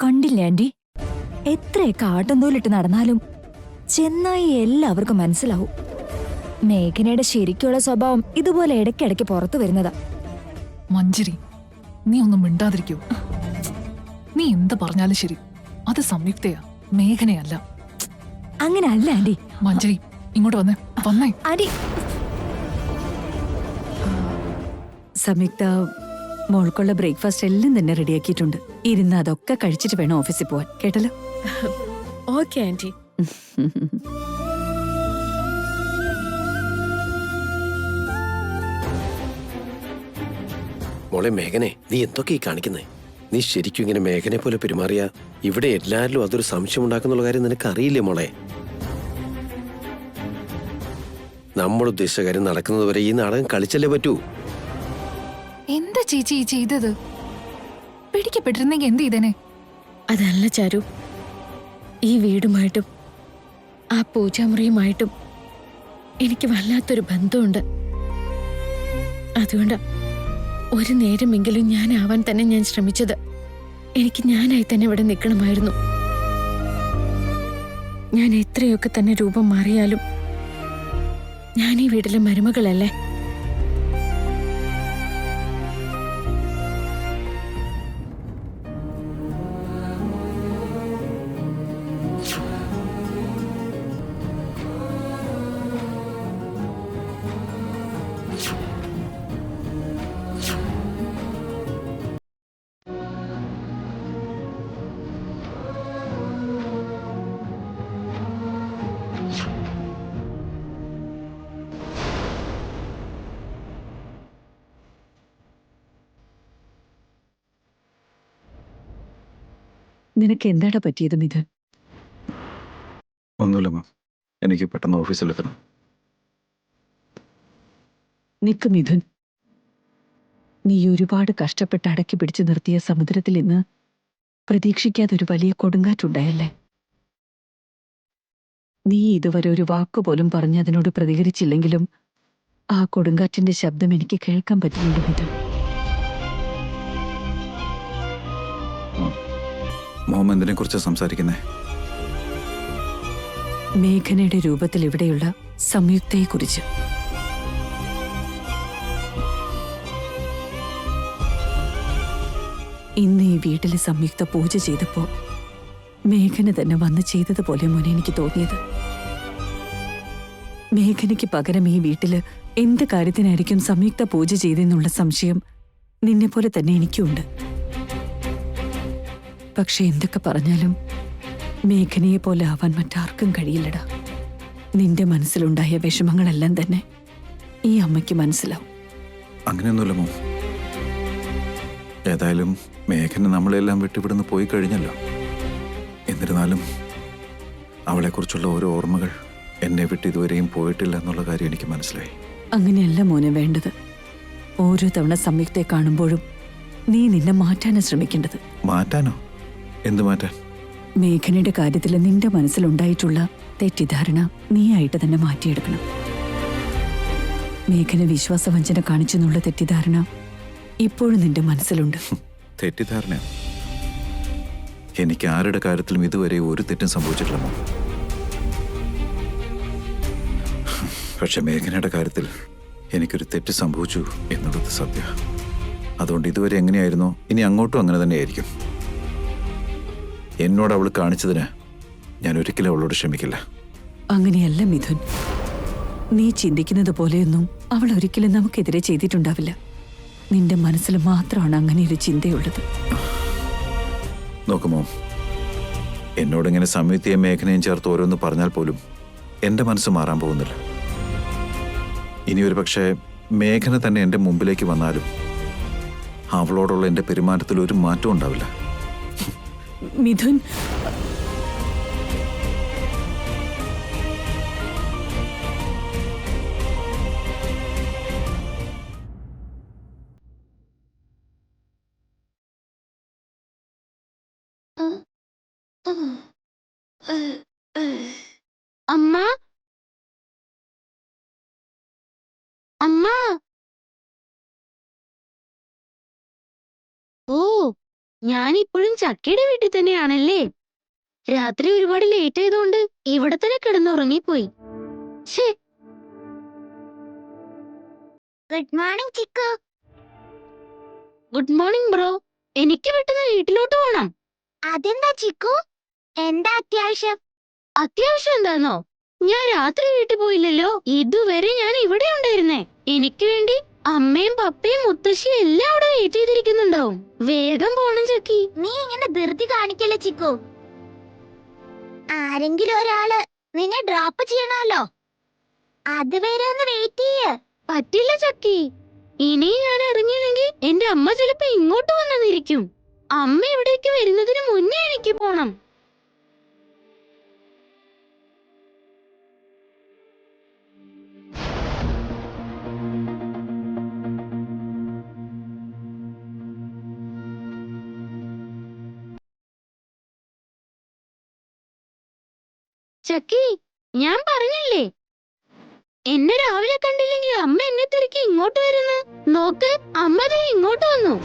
കണ്ടില്ലേ ആന്റി, എത്രയൊക്കെ ആട്ടംതോലിട്ട് നടന്നാലും ചെന്നായി എല്ലാവർക്കും മനസ്സിലാവും. മേഘനയുടെ ശരിക്കുള്ള സ്വഭാവം ഇതുപോലെ ഇടയ്ക്കിടയ്ക്ക് പുറത്തു വരുന്നതാ. മഞ്ജരി, നീ ഒന്നും മിണ്ടാതിരിക്കൂ. നീ എന്ത് പറഞ്ഞാലും ശരി, അത് സംയുക്തയാ, മേഘനയല്ല. അങ്ങനെ അല്ല ആന്റി. മഞ്ജരി, ഇങ്ങോട്ട് വന്നേ വന്നേ. ആന്റി, സംയുക്ത മോൾക്കുള്ള ബ്രേക്ക്ഫാസ്റ്റ് എല്ലാം തന്നെ റെഡിയാക്കിയിട്ടുണ്ട്. ഇരുന്ന് അതൊക്കെ കഴിച്ചിട്ട് വേണം ഓഫീസിൽ പോവാൻ, കേട്ടല്ലോ? Okay aunty. മോളെ മേഘനെ, നീ എന്തൊക്കെ ഈ കാണിക്കുന്നേ? നീ ശരിക്കും ഇങ്ങനെ മേഘനെ പോലെ പെരുമാറിയ ഇവിടെ എല്ലാരിലും അതൊരു സംശയം ഉണ്ടാക്കുന്നുള്ള കാര്യം നിനക്ക് അറിയില്ലേ മോളെ? നമ്മൾ ഉദ്ദേശിച്ച കാര്യം നടക്കുന്നത് വരെ ഈ നാടകം കളിച്ചല്ലേ പറ്റൂ. എന്താ ചേച്ചി ഈ ചെയ്തത്? പിടിക്കപ്പെട്ടിരുന്നെങ്കിൽ എന്ത് ചെയ്തേനെ? അതല്ല ചാരു, ഈ വീടുമായിട്ടും ആ പൂജാമുറിയുമായിട്ടും എനിക്ക് വല്ലാത്തൊരു ബന്ധമുണ്ട്. അതുകൊണ്ട് ഒരു നേരമെങ്കിലും ഞാനാവാൻ തന്നെ ഞാൻ ശ്രമിച്ചത്. എനിക്ക് ഞാനായി തന്നെ ഇവിടെ നിൽക്കണമായിരുന്നു. ഞാൻ എത്രയൊക്കെ തന്നെ രൂപം മാറിയാലും ഞാൻ ഈ വീട്ടിലെ മരുമകളല്ലേ. നിനക്ക് എന്താടാ പറ്റിയത് മിഥുൻ? ഒന്നുമില്ല മാം, എനിക്ക് പെട്ടെന്ന് ഓഫീസിലെത്തണം. നിക്ക് മിഥുൻ, നീ ഒരുപാട് കഷ്ടപ്പെട്ട് അടക്കി പിടിച്ചു നിർത്തിയ സമുദ്രത്തിൽ ഇന്ന് പ്രതീക്ഷിക്കാതെ ഒരു വലിയ കൊടുങ്കാറ്റുണ്ടായല്ലേ? നീ ഇതുവരെ ഒരു വാക്കുപോലും പറഞ്ഞ് അതിനോട് പ്രതികരിച്ചില്ലെങ്കിലും ആ കൊടുങ്കാറ്റിന്റെ ശബ്ദം എനിക്ക് കേൾക്കാൻ പറ്റുന്നുണ്ട് മിഥുൻ. മോം എന്തിനെ കുറിച്ച് സംസാരിക്കുന്നേ? മേഘനയുടെ രൂപത്തിൽ ഇവിടെയുള്ള സംയുക്തയെക്കുറിച്ച്. ഇന്ന് ഈ വീട്ടിലെ സംയുക്ത പൂജ ചെയ്തപ്പോ മേഘന തന്നെ വന്ന് ചെയ്തതുപോലെ മോനെ എനിക്ക് തോന്നിയത്. മേഘനയ്ക്ക് പകരം ഈ വീട്ടില് എന്ത് കാര്യത്തിനായിരിക്കും സംയുക്ത പൂജ ചെയ്തെന്നുള്ള സംശയം നിന്നെപ്പോലെ തന്നെ എനിക്കുണ്ട്. പക്ഷെ എന്തൊക്കെ പറഞ്ഞാലും മേഘനയെ പോലെ ആവാൻ മറ്റാർക്കും കഴിയില്ലടാ. നിന്റെ മനസ്സിലുണ്ടായ വിഷമങ്ങളെല്ലാം തന്നെ ഈ അമ്മയ്ക്ക് മനസ്സിലാവും. അങ്ങനെയൊന്നുമില്ല മോം. ഏതായാലും മേഘന നമ്മളെല്ലാം വിട്ടിവിടുന്ന് പോയി കഴിഞ്ഞല്ലോ. എന്നിരുന്നാലും അവളെക്കുറിച്ചുള്ള ഓരോ ഓർമ്മകൾ എന്നെ വിട്ട് ഇതുവരെയും പോയിട്ടില്ല എന്നുള്ള കാര്യം എനിക്ക് മനസ്സിലായി. അങ്ങനെയല്ല മോനെ വേണ്ടത്. ഓരോ തവണ സംയുക്തയെ കാണുമ്പോഴും നീ നിന്നെ മാറ്റാനാ ശ്രമിക്കേണ്ടത്. മാറ്റാനോ? എന്ത് മാറ്റാൻ? മേഘനയുടെ കാര്യത്തിൽ നിന്റെ മനസ്സിലുണ്ടായിട്ടുള്ള തെറ്റിദ്ധാരണ നീയായിട്ട് തന്നെ മാറ്റിയെടുക്കണം. മേഘന വിശ്വാസവഞ്ചന കാണിച്ചെന്നുള്ള തെറ്റിദ്ധാരണ ഇപ്പോഴും നിന്റെ മനസ്സിലുണ്ട്. തെറ്റിദ്ധാരണ? എനിക്ക് ആരുടെ കാര്യത്തിലും ഇതുവരെ ഒരു തെറ്റും സംഭവിച്ചിട്ടില്ല മോം. പക്ഷെ മേഘനയുടെ കാര്യത്തിൽ എനിക്കൊരു തെറ്റ് സംഭവിച്ചു എന്നുള്ളത് സത്യ. അതുകൊണ്ട് ഇതുവരെ എങ്ങനെയായിരുന്നോ ഇനി അങ്ങോട്ടും അങ്ങനെ തന്നെയായിരിക്കും. എന്നോട് അവൾ കാണിച്ചതിന് ഞാൻ ഒരിക്കലും അവളോട് ക്ഷമിക്കില്ല. അങ്ങനെയല്ല മിഥുൻ, നീ ചിന്തിക്കുന്നത് പോലെയൊന്നും അവൾ ഒരിക്കലും നമുക്കെതിരെ ചെയ്തിട്ടുണ്ടാവില്ല. നിന്റെ മനസ്സിൽ മാത്രമാണ് അങ്ങനെ ഒരു ചിന്തയുള്ളത്. നോക്കുമോ, എന്നോടിങ്ങനെ സംയുക്തയും മേഘനയും ചേർത്ത് ഓരോന്ന് പറഞ്ഞാൽ പോലും എൻ്റെ മനസ്സ് മാറാൻ പോകുന്നില്ല. ഇനി ഒരു പക്ഷേ മേഘന തന്നെ എൻ്റെ മുമ്പിലേക്ക് വന്നാലും അവളോടുള്ള എൻ്റെ പെരുമാറ്റത്തിൽ ഒരു മാറ്റവും ഉണ്ടാവില്ല. മിഥുൻ, അമ്മ, അമ്മ. ഓ, ഞാൻ ഇപ്പോഴും ചക്കയുടെ വീട്ടിൽ തന്നെയാണല്ലേ? രാത്രി ഒരുപാട് ലേറ്റ് ആയതുകൊണ്ട് ഇവിടെ തന്നെ കിടന്നുറങ്ങിപ്പോയി. Good morning Chikku. Good morning bro. എനിക്ക് പെട്ടെന്ന് വീട്ടിലോട്ട് പോണം. അതെന്താ ചിക്കു? എന്താ അത്യാവശ്യം? അത്യാവശ്യം എന്താന്നോ? ഞാൻ രാത്രി വീട്ടിൽ പോയില്ലല്ലോ. ഇതുവരെ ഞാൻ ഇവിടെ ഉണ്ടായിരുന്നേ. എനിക്ക് വേണ്ടി അമ്മയും പപ്പയും മുത്തശ്ശിയും എല്ലാം അവിടെ വെയിറ്റ് ചെയ്തിരിക്കുന്നുണ്ടാവും. വേഗം പോണം ചക്കി. നീ ഇങ്ങനെ ധൃതി കാണിക്കല്ലേ ചിക്കു. ആരെങ്കിലും ഒരാള് നിന്നെ ഡ്രോപ്പ് ചെയ്യണമല്ലോ. അതുവരെ ഒന്ന് വെയിറ്റ് ചെയ്യ്. പറ്റില്ല ചക്കി. ഇനി ഞാൻ ഇറങ്ങിയില്ലെങ്കിൽ എന്റെ അമ്മ ചിലപ്പോ ഇങ്ങോട്ട് വന്നിരിക്കും. അമ്മ ഇവിടേക്ക് വരുന്നതിന് മുന്നേ എനിക്ക് പോണം. ചക്കി, ഞാൻ പറഞ്ഞില്ലേ, എന്നെ രാവിലെ കണ്ടില്ലെങ്കിൽ അമ്മ എന്നെ തിരക്കി ഇങ്ങോട്ട് വരുന്നു. നോക്ക്, അമ്മ ദേ ഇങ്ങോട്ട് വന്നു.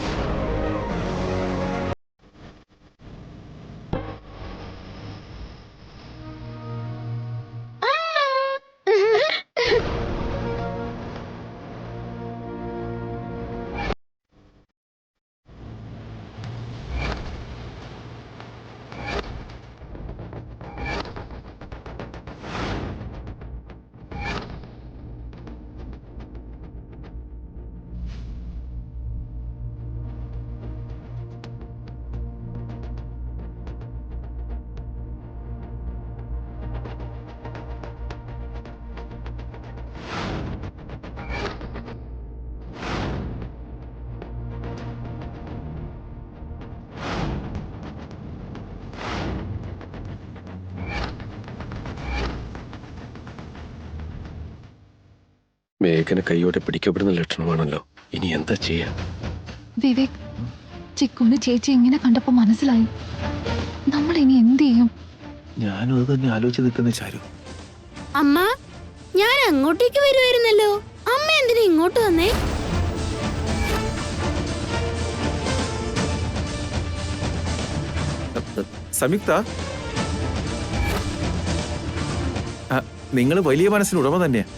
മേഘന കൈയോടെ പിടിക്കപ്പെടുന്ന ലക്ഷണമാണല്ലോ. ഇനി എന്താ ചെയ്യാ? വിവേക്, ചിക്കുന് ചേച്ചി എങ്ങനെ കണ്ടപ്പോ മനസ്സിലായി. നമ്മൾ ഇനി എന്ത് ചെയ്യും? ഞാനും അത് തന്നെ ആലോചിച്ച് നിൽക്കുന്ന ചാരു. അമ്മ, ഞാൻ അങ്ങോട്ടേക്ക് വരുമായിരുന്നല്ലോ. അമ്മ എന്തിനാ ഇങ്ങോട്ട് വന്നേ? സംയുക്ത, നിങ്ങൾ വലിയ മനസ്സിന് ഉടമ തന്നെയാ.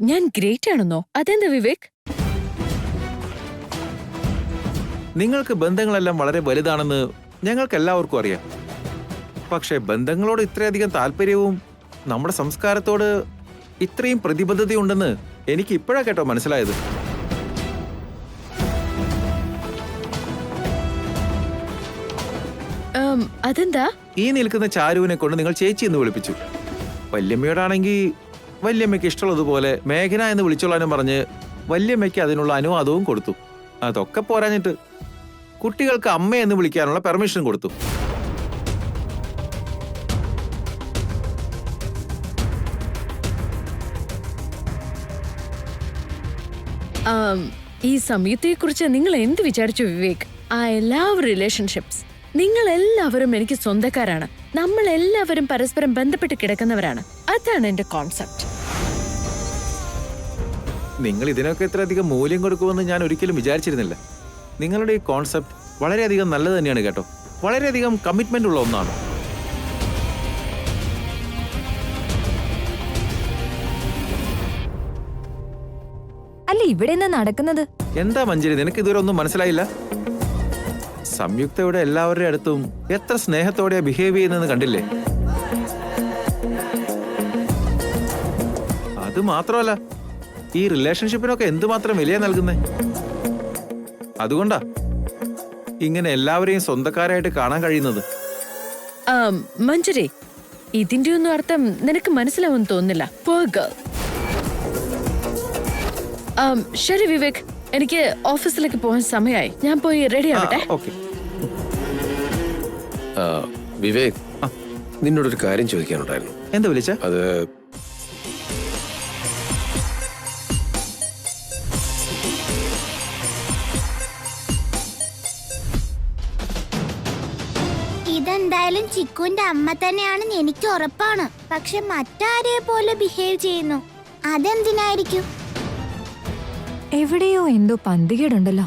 ഞാൻ ഗ്രേറ്റ് ആണെന്നോ? അതെന്താ വിവേക്? നിങ്ങൾക്ക് ബന്ധങ്ങളെല്ലാം വളരെ വലുതാണെന്ന് ഞങ്ങൾക്ക് എല്ലാവർക്കും അറിയാം. പക്ഷെ ബന്ധങ്ങളോട് ഇത്രയധികം താല്പര്യവും നമ്മുടെ സംസ്കാരത്തോട് ഇത്രയും പ്രതിബദ്ധതയുണ്ടെന്ന് എനിക്ക് ഇപ്പോഴാ കേട്ടോ മനസ്സിലായത്. അതെന്താ? ഈ നിൽക്കുന്ന ചാരുവിനെ കൊണ്ട് നിങ്ങൾ ചേച്ചി എന്ന് വിളിപ്പിച്ചു. വല്യമ്മയോടാണെങ്കിൽ വല്യമ്മയ്ക്ക് ഇഷ്ടമുള്ളതുപോലെ മേഘന എന്ന് വിളിച്ചോളാനും പറഞ്ഞ് വല്യമ്മയ്ക്ക് അതിനുള്ള അനുവാദവും കൊടുത്തു. അതൊക്കെ പോരാഞ്ഞിട്ട് കുട്ടികൾക്ക് അമ്മ എന്ന് വിളിക്കാനുള്ള പെർമിഷൻ കൊടുത്തു. ഈ സമയത്തെ കുറിച്ച് നിങ്ങൾ എന്ത് വിചാരിച്ചു വിവേക്? I love relationships. നിങ്ങൾ എല്ലാവരും എനിക്ക് സ്വന്തക്കാരാണ്. നമ്മൾ എല്ലാവരും പരസ്പരം ബന്ധപ്പെട്ട് കിടക്കുന്നവരാണ്. അതാണ് എന്റെ കോൺസെപ്റ്റ്. നിങ്ങൾ ഇതിനൊക്കെ ഇത്രയധികം മൂല്യം കൊടുക്കുമെന്ന് ഞാൻ ഒരിക്കലും വിചാരിച്ചിരുന്നില്ല. നിങ്ങളുടെ ഈ കോൺസെപ്റ്റ് വളരെയധികം നല്ലത് തന്നെയാണ് കേട്ടോ. വളരെയധികം കമ്മിറ്റ്മെന്റ് ഉള്ള ഒന്നാണ്. അല്ല, ഇവിടെ എന്താ നടക്കുന്നത്? എന്താ മഞ്ജരി, നിനക്ക് ഇതുവരെ ഒന്നും മനസ്സിലായില്ല? സംയുക്തയുടെ എല്ലാവരുടെ അടുത്തും എത്ര സ്നേഹത്തോടെയാ ബിഹേവ് ചെയ്യുന്നതെന്ന് കണ്ടില്ലേ? അത് മാത്രമല്ല, ഈ റിലേഷൻഷിപ്പിനൊക്കെ എന്തുമാത്രം വിലയാ നൽകുന്നേ. അതുകൊണ്ടാ ഇങ്ങനെ എല്ലാവരെയും സ്വന്തക്കാരായിട്ട് കാണാൻ കഴിയുന്നത്. മഞ്ജരി, ഇതിന്റെ ഒന്നും അർത്ഥം നിനക്ക് മനസ്സിലാവുമെന്ന് തോന്നുന്നില്ല. Poor girl. ശരി വിവേക്, എനിക്ക് ഓഫീസിലേക്ക് പോകാൻ സമയമായി. ഞാൻ പോയി റെഡി ആവട്ടെ. ഓക്കെ. വിവേക്, നിന്നോടൊരു കാര്യം ചോദിക്കാനുണ്ടായിരുന്നു. എന്താ വിളിച്ച? അത് ഇതെന്തായാലും ചിക്കുവിന്റെ അമ്മ തന്നെയാണെന്ന് എനിക്ക് ഉറപ്പാണ്. പക്ഷെ മറ്റാരെ പോലെ ബിഹേവ് ചെയ്യുന്നു. അതെന്തിനായിരിക്കും? എവിടെയോ എന്തോ പന്തികേടുണ്ടല്ലോ.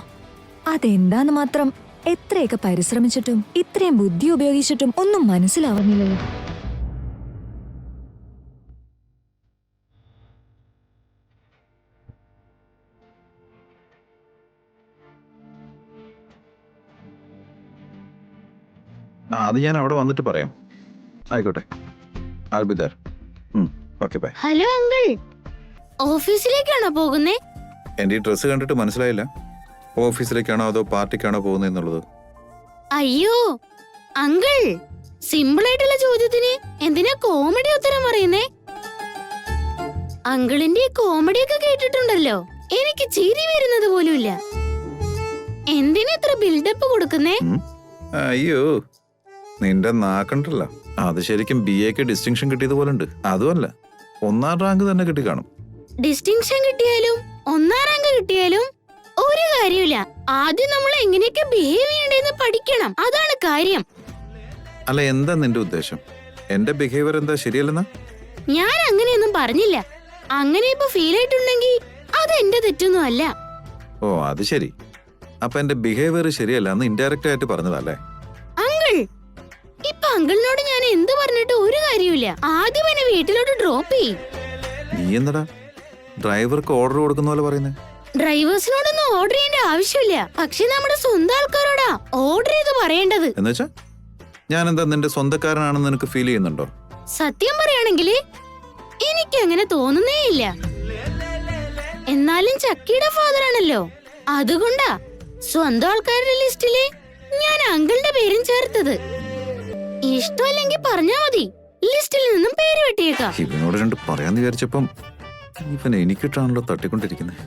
അതെന്താന്ന് മാത്രം എത്രയൊക്കെ പരിശ്രമിച്ചിട്ടും ഇത്രയും ബുദ്ധി ഉപയോഗിച്ചിട്ടും ഒന്നും മനസ്സിലാവുന്നില്ലല്ലോ. അത് ഞാൻ അവിടെ വന്നിട്ട് പറയാം. ആയിക്കോട്ടെ, I'll be there. Okay bye. Hello uncle, ഓഫീസിലേക്കാണോ പോകുന്നേ? എൻ്റെ ഈ ഡ്രസ്സ് കണ്ടിട്ട് മനസ്സിലായില്ല ഓഫീസിലേക്കാണോ അതോ പാർട്ടിക്കാണോ പോകുന്നത് എന്നുള്ളത്. അയ്യോ അങ്കിൾ, സിമ്പിൾ ആയിട്ടുള്ള ചോദ്യത്തിന് എന്തിനാ കോമഡി ഉത്തരം പറയുന്നേ? അങ്കിളിന്റെ കോമഡി ഒക്കെ കേട്ടിട്ടുണ്ടല്ലോ, എനിക്ക് ചിരി വരുന്നത് പോലുമില്ല. എന്തിനാ ഇത്ര ബിൽഡപ്പ് കൊടുക്കുന്നേ? അയ്യോ, നിന്റെ നാക്കണ്ടല്ലോ, അത് ശരിക്കും BA ഡിസ്റ്റിങ്ഷൻ കിട്ടിയതുപോലെ ഉണ്ട്. അതുമല്ല, 1ാം റാങ്ക് തന്നെ കിട്ടി കാണും. ഡിസ്റ്റിങ്ഷൻ കിട്ടിയാലും 1ാം റാങ്ക് കിട്ടിയാലും ഒരു കാര്യമില്ല. ആദ്യം നമ്മൾ എങ്ങനെയൊക്കെ ബിഹേവ് ചെയ്യണ്ടെന്ന് പഠിക്കണം, അതാണ് കാര്യം. അല്ല, എന്താ നിന്റെ ഉദ്ദേശം? എന്റെ ബിഹേവിയർ എന്താ ശരിയല്ലെന്നാ? ഞാൻ അങ്ങനെയൊന്നും പറഞ്ഞില്ല. അങ്ങനെ ഇപ്പൊ ഫീൽ ആയിട്ടുണ്ടെങ്കിൽ അത് എന്റെ തെറ്റൊന്നും അല്ല. ഓ, അത് ശരി. അപ്പൊ എന്റെ ബിഹേവിയർ ശരിയല്ല എന്ന് ഇൻഡയറക്റ്റ് ആയിട്ട് പറഞ്ഞതല്ലേ? അങ്കിൾ, ഇപ്പൊ അങ്കിളിനോട് ഞാൻ എന്ത് പറഞ്ഞിട്ട് ഒരു കാര്യമില്ല. ആദ്യം എന്നെ വീട്ടിലോട്ട് ഡ്രോപ്പ് ചെയ്യും. നീ എന്നടാ ഡ്രൈവർക്ക് ഓർഡർ കൊടുക്കുന്ന പോലെ പറയുന്നേ? ഡ്രൈവേഴ്സിനോടൊന്നും ഓർഡർ ചെയ്യേണ്ട ആവശ്യമില്ല, പക്ഷെ നമ്മുടെ സ്വന്തം ആൾക്കാരോടാ ഓർഡർ ചെയ്ത് പറയേണ്ടത്. എന്നുവെച്ചാ ഞാൻ എന്താ നിന്റെ സ്വന്തക്കാരനാണെന്ന് നിനക്ക് ഫീൽ ചെയ്യുന്നുണ്ടോ? സത്യം പറയുകയാണെങ്കിൽ എനിക്ക് അങ്ങനെ തോന്നുന്നേ ഇല്ല. എന്നാലും ചക്കിയുടെ ഫാദർ ആണല്ലോ, അതുകൊണ്ടാ സ്വന്തം ആൾക്കാരുടെ ലിസ്റ്റില് ഞാൻ അങ്കിളിന്റെ പേരും ചേർത്തത്. ഇഷ്ടമല്ലെങ്കിൽ പറഞ്ഞാ മതി, ലിസ്റ്റിൽ നിന്നും പേര് വെട്ടിയേക്കാം. ഇവനോട് രണ്ട് പറയാന്ന് വിചാരിച്ചപ്പം ഇവൻ എനിക്കിട്ടാണല്ലോ തട്ടിക്കൊണ്ടിരിക്കുന്നത്.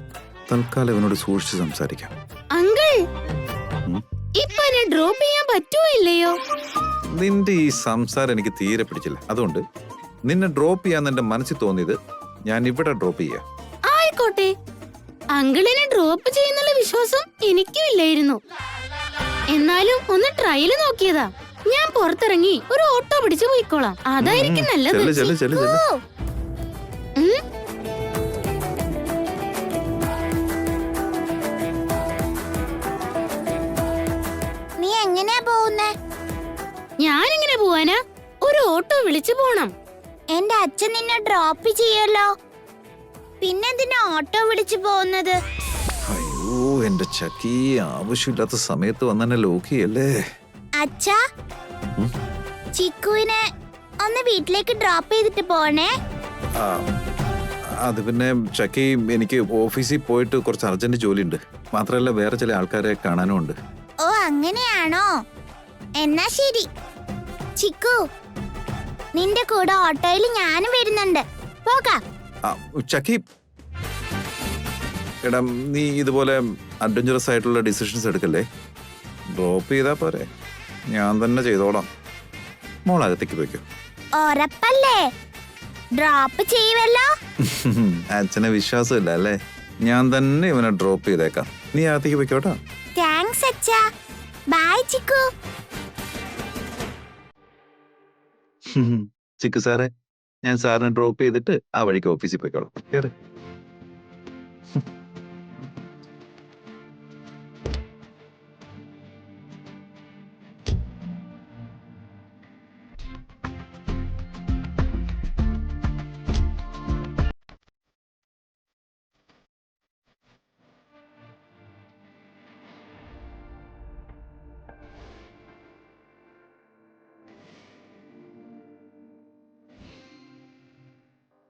തൽക്കാലം ഇവനോട് സൂക്ഷിച്ച് സംസാരിക്കാം. അങ്കിൾ, ഇപ്പൊ എന്നെ ഡ്രോപ്പ് ചെയ്യാൻ പറ്റുമോ ഇല്ലയോ? നിന്റെ ഈ സംസാരം എനിക്ക് തീരെ പിടിച്ചില്ല. അതുകൊണ്ട് നിന്നെ ഡ്രോപ്പ് ചെയ്യാൻ എന്റെ മനസ്സിൽ തോന്നിയത് ഞാൻ ഇവിടെ ഡ്രോപ്പ് ചെയ്യാം. ആയിക്കോട്ടെ, അങ്കിളിനെ ഡ്രോപ്പ് ചെയ്യുന്നുള്ള വിശ്വാസം എനിക്കും ഇല്ലായിരുന്നു. എന്നാലും ഒന്ന് ട്രയല് നോക്കിയതാ. ഞാൻ പുറത്തിറങ്ങി ഒരു ഓട്ടോ പിടിച്ചു പോയിക്കോളാം, അതായിരിക്കും നല്ലത്. ചെല്ല്, ചെല്ല്, ചെല്ല്, ചെല്ല്. നീ എങ്ങനെയാ പോകുന്നേ? ഞാനെങ്ങനെ പോവാനാ? ഒരു ഓട്ടോ വിളിച്ചു പോണം. എന്റെ അച്ഛൻ നിന്നെ ഡ്രോപ്പ് ചെയ്യല്ലോ, പിന്നെന്തിനാ ഓട്ടോ വിളിച്ചു പോകുന്നത്? അയ്യോ, എന്റെ ചക്കി, ആവശ്യമില്ലാത്ത സമയത്ത് വന്നെ ലോക്ക് ചെയ്യല്ലേ. അച്ഛാ, ചിക്കുവിനെ ഒന്ന് വീട്ടിലേക്ക് ഡ്രോപ്പ് ചെയ്തിട്ട് പോണേ. ആ, അത് പിന്നെ ചക്കി, എനിക്ക് ഓഫീസിൽ പോയിട്ട് കുറച്ച് അർജന്റ് ജോലിയുണ്ട്. മാത്രമല്ല വേറെ ചില ആൾക്കാരെ കാണാനും ഉണ്ട്. ഓ, അങ്ങനെയാണോ? എന്നാ ശരി. ചിക്കു, നിന്റെ കൂടെ ഓട്ടോയിൽ ഞാനും വരുന്നുണ്ട്, പോകാം. ചക്കി, എടാ, നീ ഇതുപോലെ അഡ്വഞ്ചറസ് ആയിട്ടുള്ള ഡിസിഷൻസ് എടുക്കല്ലേ. ഡ്രോപ്പ് ചെയ്താ പോരെ, ഞാൻ തന്നെ ചെയ്തോളാം. മോളകത്തേക്ക് പോയിക്കോ. ഉറപ്പല്ലേ ഡ്രോപ്പ് ചെയ്യുമല്ലോ? അച്ഛനെ വിശ്വാസമില്ല അല്ലേ? ഞാൻ തന്നെ ഇവനെ ഡ്രോപ്പ് ചെയ്തേക്കാം. നീ അകത്തേക്ക് പോയിക്കോട്ടോ. താങ്ക്സ് അച്ഛാ. ബൈ ചിക്കു. ചിക്കു സാറേ, ഞാൻ സാറിനെ ഡ്രോപ്പ് ചെയ്തിട്ട് ആ വഴിക്ക് ഓഫീസിൽ പോയിക്കോളാം. കേറ്.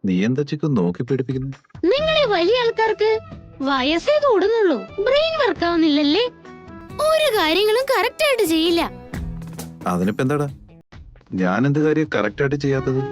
നീ എന്താ ചിക്കു നോക്കി പേടിപ്പിക്കുന്നു? നിങ്ങളെ വലിയ ആൾക്കാർക്ക് വയസ്സേ കൂടുന്നുള്ളൂ, ബ്രെയിൻ വർക്ക് ആവുന്നില്ലല്ലേ? ഒരു കാര്യങ്ങളും കറക്റ്റ് ആയിട്ട് ചെയ്യില്ല. അതിനിപ്പോ എന്താടാ, ഞാൻ എന്ത് കാര്യം കറക്റ്റ് ആയിട്ട് ചെയ്യാത്തത്?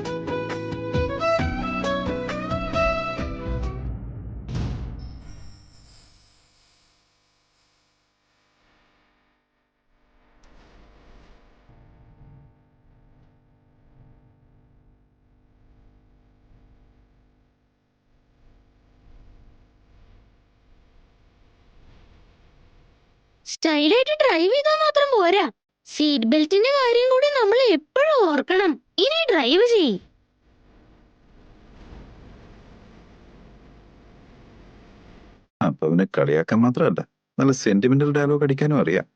സ്റ്റൈലായിട്ട് ഡ്രൈവ് ചെയ്താൽ മാത്രം പോരാ, സീറ്റ് ബെൽറ്റിന്റെ കാര്യം കൂടി നമ്മൾ എപ്പോഴും ഓർക്കണം. ഇനി ഡ്രൈവ് ചെയ്യ്. ഭർത്താവിനെ കളിയാക്കാൻ മാത്രമല്ല, നല്ല സെന്റിമെന്റൽ ഡയലോഗ് അടിക്കാനും അറിയാം.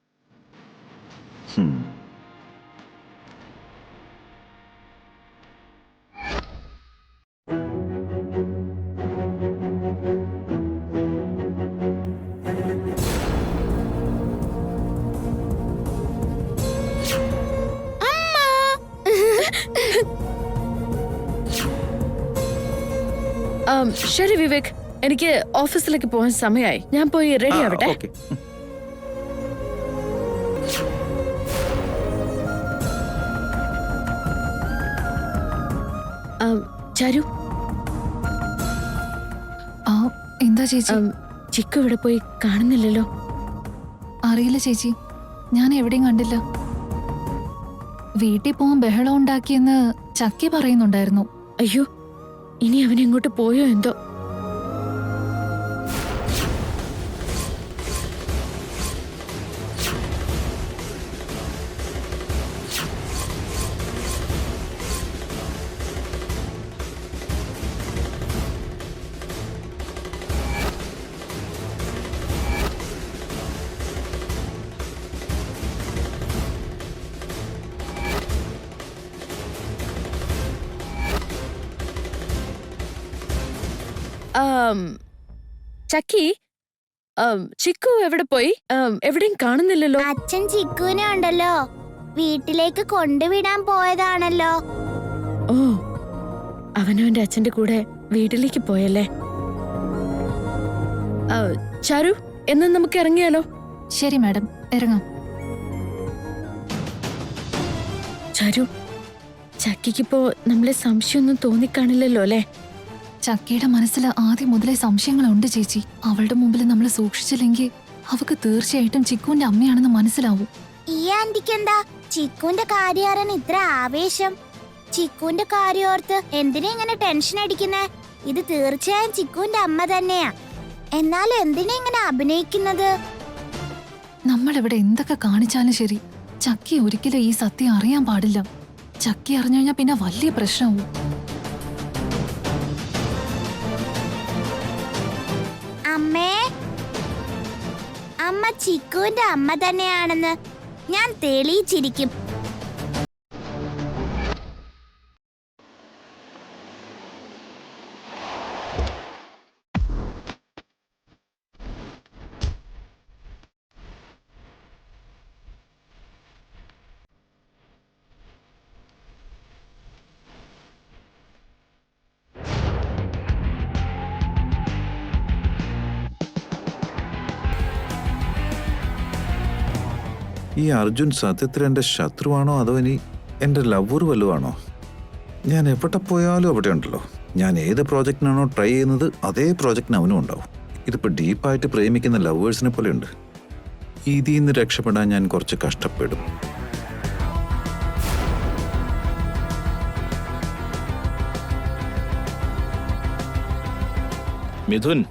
ശരി വിവേക്, എനിക്ക് ഓഫീസിലേക്ക് പോകാൻ സമയമായി. ഞാൻ പോയി റെഡി ആവട്ടെ. ഓക്കെ. ചാരു, ആ എന്താ ചേച്ചി? ചിക്കു ഇവിടെ പോയി കാണുന്നില്ലല്ലോ. അറിയില്ല ചേച്ചി, ഞാൻ എവിടെയും കണ്ടില്ല. വീട്ടിൽ പോകാൻ ബഹളം ഉണ്ടാക്കിയെന്ന് ചക്കി പറയുന്നുണ്ടായിരുന്നു. അയ്യോ, ഇനി അവൻ എങ്ങോട്ട് പോയോ എന്തോ. ചക്കി, ചിക്കു എവിടെ പോയി? എവിടെയും കാണുന്നില്ലല്ലോ. അച്ഛൻ ചിക്കുവിനെ ഉണ്ടല്ലോ വീട്ടിലേക്ക് കൊണ്ടുവിടാൻ പോയതാണല്ലോ. ഓ, അവനവന്റെ അച്ഛന്റെ കൂടെ വീട്ടിലേക്ക് പോയല്ലേ. ചാരു, എന്നാ നമുക്ക് ഇറങ്ങിയാലോ? ശരി മാഡം, ഇറങ്ങാം. ചാരു, ചക്കിക്കിപ്പോ നമ്മളെ സംശയമൊന്നും തോന്നിക്കാണില്ലല്ലോ അല്ലേ? ചക്കയുടെ മനസ്സിൽ ആദ്യം മുതലേ സംശയങ്ങളുണ്ട് ചേച്ചി. അവളുടെ മുമ്പിൽ നമ്മൾ സൂക്ഷിച്ചില്ലെങ്കിൽ അവക്ക് തീർച്ചയായിട്ടും ചിക്കുവിന്റെ അമ്മയാണെന്ന് മനസ്സിലാവും. ഈ ആന്റിക്കെന്താ ചിക്കുവിന്റെ കാര്യം അറിയാൻ ഇത്ര ആവേശം? ചിക്കുവിന്റെ കാര്യം ഓർത്ത് എന്തിനാ ഇങ്ങനെ ടെൻഷൻ അടിക്കുന്നേ? ഇത് തീർച്ചയായും ചിക്കുവിന്റെ അമ്മ തന്നെയാ. എന്നാൽ എന്തിനാ ഇങ്ങനെ അഭിനയിക്കുന്നത്? നമ്മളിവിടെ എന്തൊക്കെ കാണിച്ചാലും ശരി, ചക്കി ഒരിക്കലും ഈ സത്യം അറിയാൻ പാടില്ല. ചക്കി അറിഞ്ഞു കഴിഞ്ഞാൽ പിന്നെ വലിയ പ്രശ്നമാവും. അമ്മേ, അമ്മ ചിക്കുവിന്റെ അമ്മ തന്നെയാണെന്ന് ഞാൻ തെളിയിച്ചിരിക്കും. ഈ അർജുൻ സത്യത്തിൽ എൻ്റെ ശത്രുവാണോ അതോ ഇനി എൻ്റെ ലവർ വല്ലതുമാണോ? ഞാൻ എവിടെ പോയാലും അവിടെ ഉണ്ടല്ലോ. ഞാൻ ഏത് പ്രോജക്റ്റിനാണോ ട്രൈ ചെയ്യുന്നത് അതേ പ്രോജക്റ്റിന് അവനും ഉണ്ടാവും. ഇതിപ്പോൾ ഡീപ്പായിട്ട് പ്രേമിക്കുന്ന ലവേഴ്സിനെ പോലെ ഉണ്ട്. ഇതിൽ നിന്ന് രക്ഷപ്പെടാൻ ഞാൻ കുറച്ച് കഷ്ടപ്പെടും. മിഥുൻ,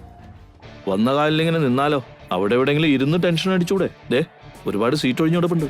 വന്ന കാലിലിങ്ങനെ നിന്നാലോ? അവിടെ എവിടെയെങ്കിലും ഇരുന്ന് ടെൻഷൻ അടിച്ചൂടെ? ദേ, ഒരുപാട് സീറ്റ് ഒഴിഞ്ഞു കിടപ്പുണ്ട്.